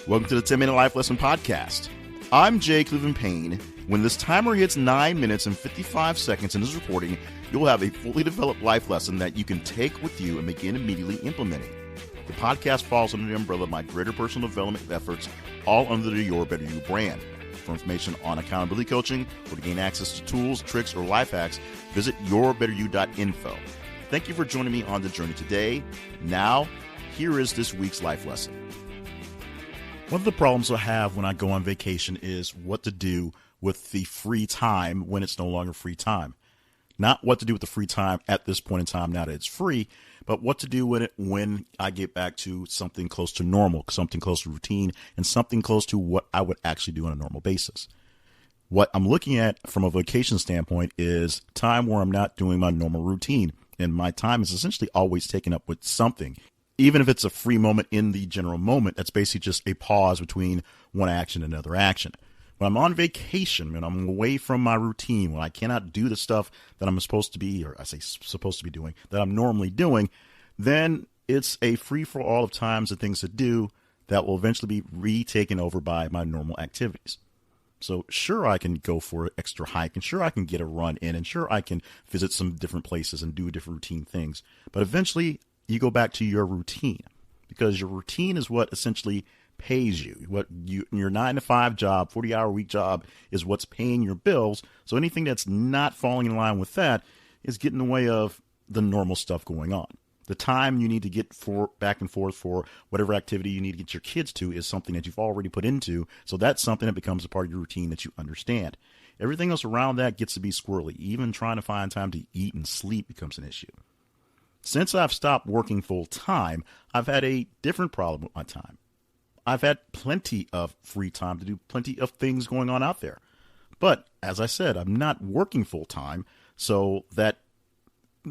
Welcome to the 10-Minute Life Lesson Podcast. I'm Jay Cleveland Payne. When this timer hits 9 minutes and 55 seconds in this recording, you'll have a fully developed life lesson that you can take with you and begin immediately implementing. The podcast falls under the umbrella of my greater personal development efforts, all under the Your Better You brand. For information on accountability coaching or to gain access to tools, tricks, or life hacks, visit yourbetteryouinfo. Thank you for joining me on the journey today. Now, here is this week's life lesson. One of the problems I have when I go on vacation is what to do with the free time when it's no longer free time. Not what to do with the free time at this point in time now that it's free, but what to do with it when I get back to something close to normal, something close to routine, and something close to what I would actually do on a normal basis. What I'm looking at from a vacation standpoint is time where I'm not doing my normal routine, and my time is essentially always taken up with something. Even if it's a free moment in the general moment, that's basically just a pause between one action and another action. When I'm on vacation, when I'm away from my routine, when I cannot do the stuff that I'm supposed to be, or I say supposed to be doing, that I'm normally doing, then it's a free-for-all of times and things to do that will eventually be retaken over by my normal activities. So sure, I can go for an extra hike, and sure, I can get a run in, and sure, I can visit some different places and do different routine things. But eventually, you go back to your routine, because your routine is what essentially pays you. Your 9-to-5 job, 40-hour-week job is what's paying your bills. So anything that's not falling in line with that is getting in the way of the normal stuff going on. The time you need to get back and forth for whatever activity you need to get your kids to is something that you've already put into. So that's something that becomes a part of your routine that you understand. Everything else around that gets to be squirrely. Even trying to find time to eat and sleep becomes an issue. Since I've stopped working full time, I've had a different problem with my time. I've had plenty of free time to do plenty of things going on out there. But as I said, I'm not working full time, so that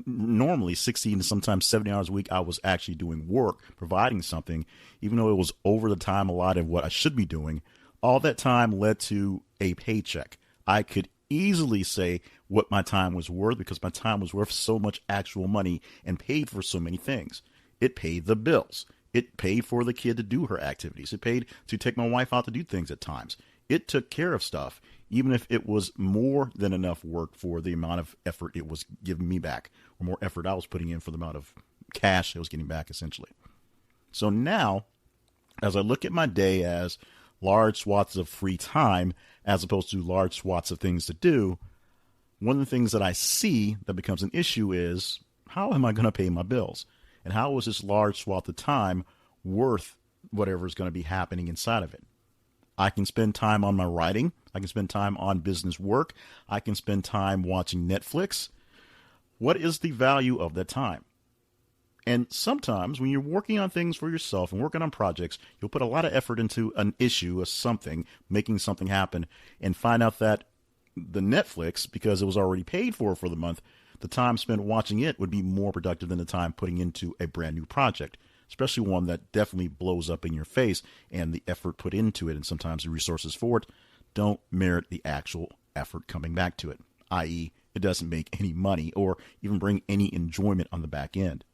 normally 16 to sometimes 70 hours a week, I was actually doing work, providing something, even though it was over the time allotted what I should be doing. All that time led to a paycheck. I could easily say what my time was worth because my time was worth so much actual money and paid for so many things. It paid the bills. It paid for the kid to do her activities. It paid to take my wife out to do things at times. It took care of stuff, even if it was more than enough work for the amount of effort it was giving me back, or more effort I was putting in for the amount of cash I was getting back, essentially. So now, as I look at my day as large swaths of free time, as opposed to large swaths of things to do, one of the things that I see that becomes an issue is, how am I going to pay my bills? And how is this large swath of time worth whatever is going to be happening inside of it? I can spend time on my writing. I can spend time on business work. I can spend time watching Netflix. What is the value of that time? And sometimes when you're working on things for yourself and working on projects, you'll put a lot of effort into an issue, something, making something happen, and find out that the Netflix, because it was already paid for the month, the time spent watching it would be more productive than the time putting into a brand new project, especially one that definitely blows up in your face, and the effort put into it and sometimes the resources for it don't merit the actual effort coming back to it, i.e., it doesn't make any money or even bring any enjoyment on the back end.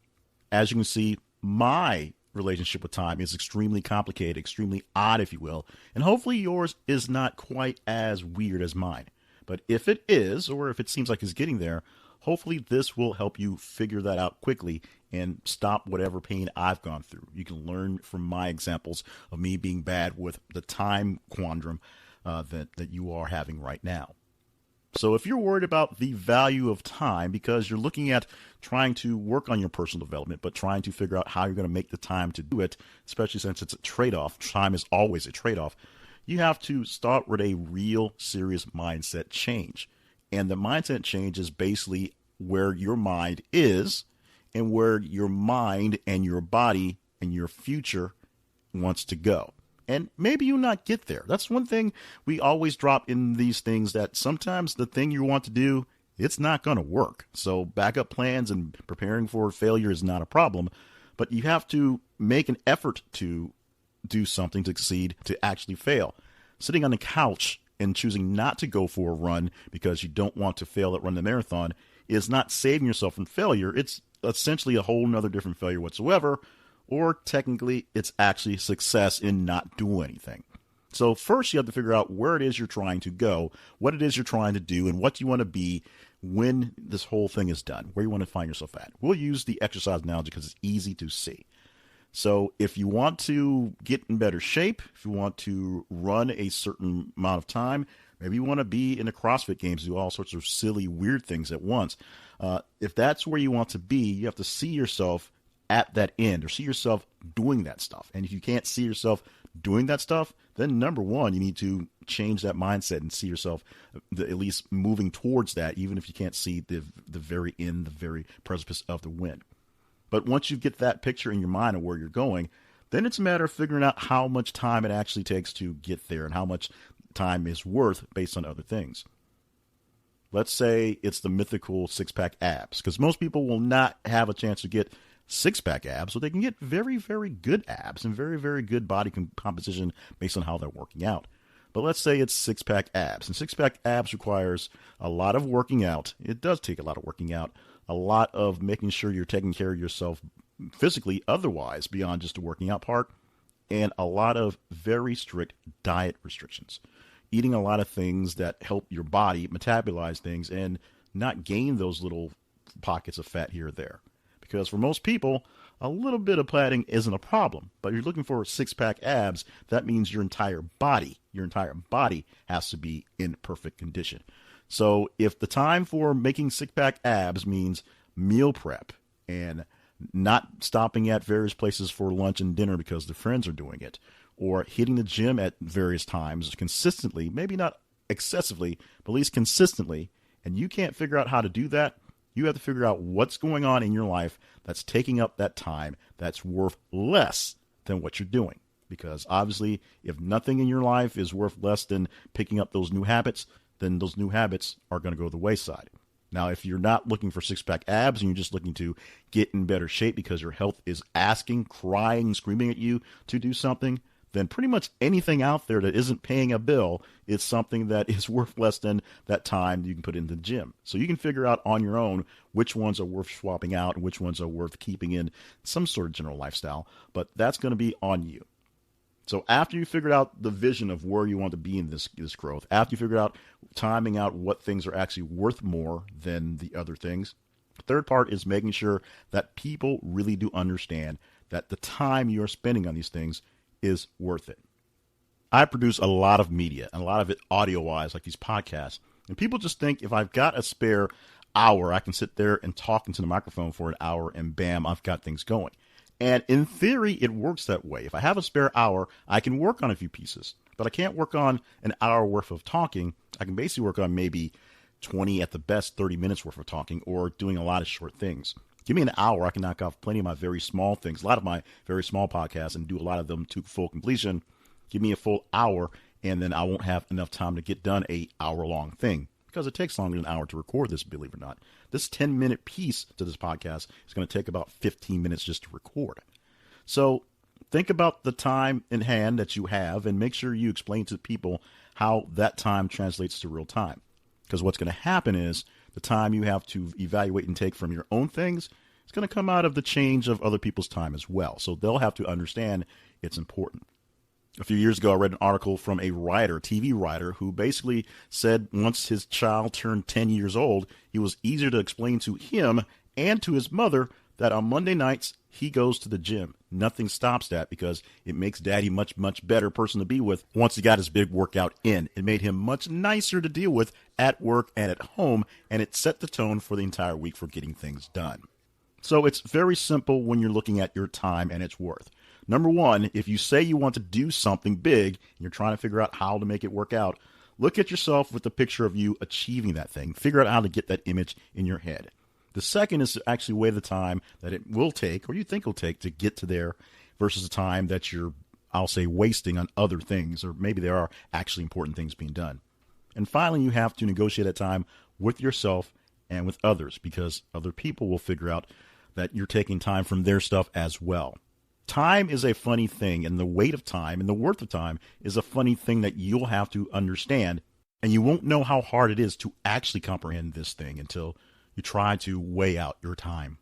As you can see, my relationship with time is extremely complicated, extremely odd, if you will, and hopefully yours is not quite as weird as mine. But if it is, or if it seems like it's getting there, hopefully this will help you figure that out quickly and stop whatever pain I've gone through. You can learn from my examples of me being bad with the time quandrum that you are having right now. So if you're worried about the value of time because you're looking at trying to work on your personal development, but trying to figure out how you're going to make the time to do it, especially since it's a trade-off, time is always a trade-off, you have to start with a real serious mindset change. And the mindset change is basically where your mind is and where your mind and your body and your future wants to go. And maybe you not get there. That's one thing we always drop in these things, that sometimes the thing you want to do, it's not going to work. So backup plans and preparing for failure is not a problem, but you have to make an effort to do something to succeed, to actually fail. Sitting on the couch and choosing not to go for a run because you don't want to fail at Run the Marathon is not saving yourself from failure. It's essentially a whole nother different failure whatsoever, or technically it's actually success in not doing anything. So first you have to figure out where it is you're trying to go, what it is you're trying to do, and what you want to be when this whole thing is done, where you want to find yourself at. We'll use the exercise analogy because it's easy to see. So if you want to get in better shape, if you want to run a certain amount of time, maybe you want to be in the CrossFit games, do all sorts of silly, weird things at once. If that's where you want to be, you have to see yourself at that end or see yourself doing that stuff. And if you can't see yourself doing that stuff, then number one, you need to change that mindset and see yourself at least moving towards that, even if you can't see the very end, the very precipice of the win. But once you get that picture in your mind of where you're going, then it's a matter of figuring out how much time it actually takes to get there and how much time is worth based on other things. Let's say it's the mythical six-pack abs, because most people will not have a chance to get six-pack abs, so they can get very, very good abs and very, very good body composition based on how they're working out. But let's say it's six-pack abs, and six-pack abs requires a lot of working out. It does take a lot of working out, a lot of making sure you're taking care of yourself physically, otherwise, beyond just the working out part, and a lot of very strict diet restrictions. Eating a lot of things that help your body metabolize things and not gain those little pockets of fat here or there. Because for most people, a little bit of padding isn't a problem. But if you're looking for six-pack abs, that means your entire body has to be in perfect condition. So if the time for making six-pack abs means meal prep and not stopping at various places for lunch and dinner because the friends are doing it, or hitting the gym at various times consistently, maybe not excessively, but at least consistently, and you can't figure out how to do that, you have to figure out what's going on in your life that's taking up that time that's worth less than what you're doing. Because obviously, if nothing in your life is worth less than picking up those new habits, then those new habits are going to go to the wayside. Now, if you're not looking for six-pack abs and you're just looking to get in better shape because your health is asking, crying, screaming at you to do something, then pretty much anything out there that isn't paying a bill is something that is worth less than that time you can put in the gym. So you can figure out on your own which ones are worth swapping out and which ones are worth keeping in some sort of general lifestyle, but that's going to be on you. So after you figured out the vision of where you want to be in this growth, after you figured out timing out what things are actually worth more than the other things, the third part is making sure that people really do understand that the time you're spending on these things is worth it. I produce a lot of media, and a lot of it audio-wise, like these podcasts. And people just think if I've got a spare hour, I can sit there and talk into the microphone for an hour, and bam, I've got things going. And in theory, it works that way. If I have a spare hour, I can work on a few pieces. But I can't work on an hour worth of talking. I can basically work on maybe 20, at the best, 30 minutes worth of talking, or doing a lot of short things. Give me an hour, I can knock off plenty of my very small things, a lot of my very small podcasts, and do a lot of them to full completion. Give me a full hour, and then I won't have enough time to get done a hour-long thing, because it takes longer than an hour to record this, believe it or not. This 10-minute piece to this podcast is going to take about 15 minutes just to record. So think about the time in hand that you have, and make sure you explain to people how that time translates to real time. Because what's going to happen is the time you have to evaluate and take from your own things, it's going to come out of the change of other people's time as well. So they'll have to understand it's important. A few years ago, I read an article from a writer, TV writer, who basically said once his child turned 10 years old, it was easier to explain to him and to his mother that on Monday nights, he goes to the gym. Nothing stops that because it makes daddy much, much better person to be with once he got his big workout in. It made him much nicer to deal with at work and at home, and it set the tone for the entire week for getting things done. So it's very simple when you're looking at your time and its worth. Number one, if you say you want to do something big and you're trying to figure out how to make it work out, look at yourself with the picture of you achieving that thing. Figure out how to get that image in your head. The second is to actually weigh the time that it will take, or you think it will take, to get to there versus the time that you're, I'll say, wasting on other things, or maybe there are actually important things being done. And finally, you have to negotiate that time with yourself and with others, because other people will figure out that you're taking time from their stuff as well. Time is a funny thing, and the weight of time and the worth of time is a funny thing that you'll have to understand, and you won't know how hard it is to actually comprehend this thing until you try to weigh out your time.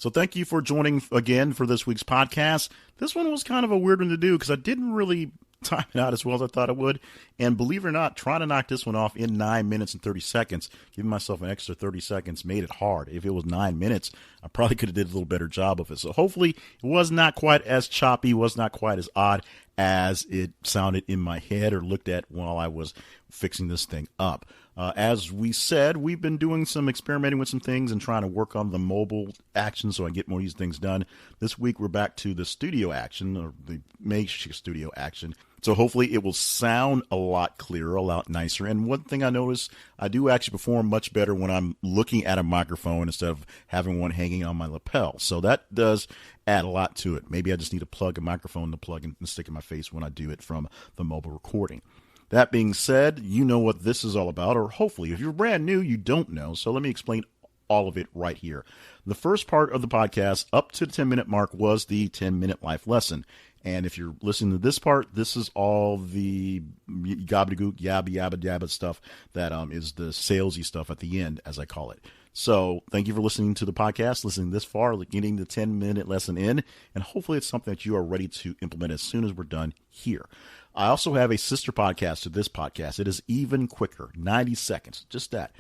So thank you for joining again for this week's podcast. This one was kind of a weird one to do because I didn't really time it out as well as I thought it would. And believe it or not, trying to knock this one off in 9 minutes and 30 seconds, giving myself an extra 30 seconds made it hard. If it was 9 minutes, I probably could have did a little better job of it. So hopefully it was not quite as choppy, was not quite as odd as it sounded in my head or looked at while I was fixing this thing up. As we said, we've been doing some experimenting with some things and trying to work on the mobile action so I get more of these things done. This week, we're back to the studio action, or the makeshift studio action. So hopefully it will sound a lot clearer, a lot nicer. And one thing I noticed, I do actually perform much better when I'm looking at a microphone instead of having one hanging on my lapel. So that does add a lot to it. Maybe I just need to plug a microphone to plug and stick in my face when I do it from the mobile recording. That being said, you know what this is all about, or hopefully if you're brand new, you don't know. So let me explain all of it right here. The first part of the podcast up to the 10-minute mark was the 10-minute life lesson. And if you're listening to this part, this is all the gobbledygook, yabba stuff that is the salesy stuff at the end, as I call it. So thank you for listening to the podcast, listening this far, getting the 10-minute lesson in, and hopefully it's something that you are ready to implement as soon as we're done here. I also have a sister podcast to this podcast. It is even quicker, 90 seconds, just that.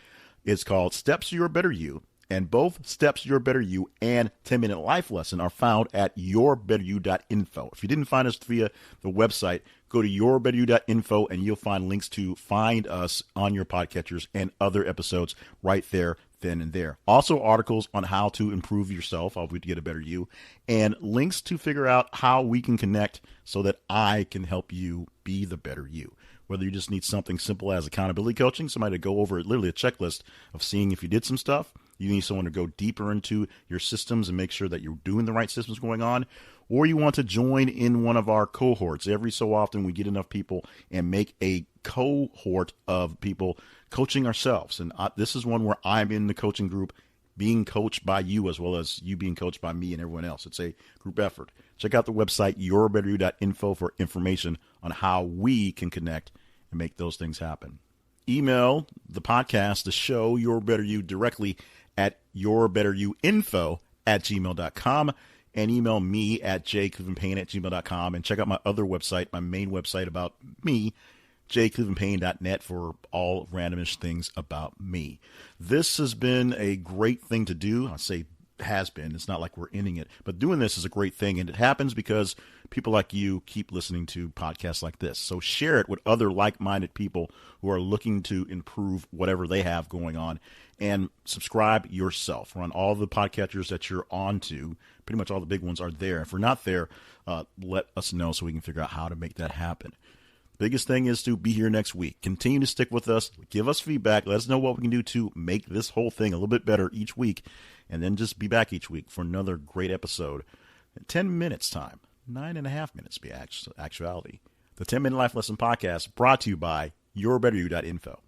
It's called Steps to Your Better You, and both Steps to Your Better You and 10-Minute Life Lesson are found at yourbetteryou.info. If you didn't find us via the website, go to yourbetteryou.info and you'll find links to find us on your podcatchers and other episodes right there, then and there. Also articles on how to improve yourself, how to get a better you, and links to figure out how we can connect so that I can help you be the better you. Whether you just need something simple as accountability coaching, somebody to go over literally a checklist of seeing if you did some stuff. You need someone to go deeper into your systems and make sure that you're doing the right systems going on. Or you want to join in one of our cohorts. Every so often we get enough people and make a cohort of people coaching ourselves. And this is one where I'm in the coaching group being coached by you as well as you being coached by me and everyone else. It's a group effort. Check out the website, yourbetteryou.info, for information on how we can connect and make those things happen. Email the podcast, the show, Your Better You, directly at yourbetteryouinfo@gmail.com, and email me at jclevelandpayne@gmail.com, and check out my other website, my main website about me, jclevelandpayne.net, for all randomish things about me. This has been a great thing to do. I say has been. It's not like we're ending it, but doing this is a great thing, and it happens because people like you keep listening to podcasts like this. So share it with other like-minded people who are looking to improve whatever they have going on, and subscribe yourself. We're on all the podcatchers that you're on to. Pretty much all the big ones are there. If we're not there, let us know so we can figure out how to make that happen. Biggest thing is to be here next week. Continue to stick with us. Give us feedback. Let us know what we can do to make this whole thing a little bit better each week. And then just be back each week for another great episode. 10 minutes time. 9.5 minutes to be actuality. The 10-Minute Life Lesson Podcast, brought to you by yourbetteryou.info.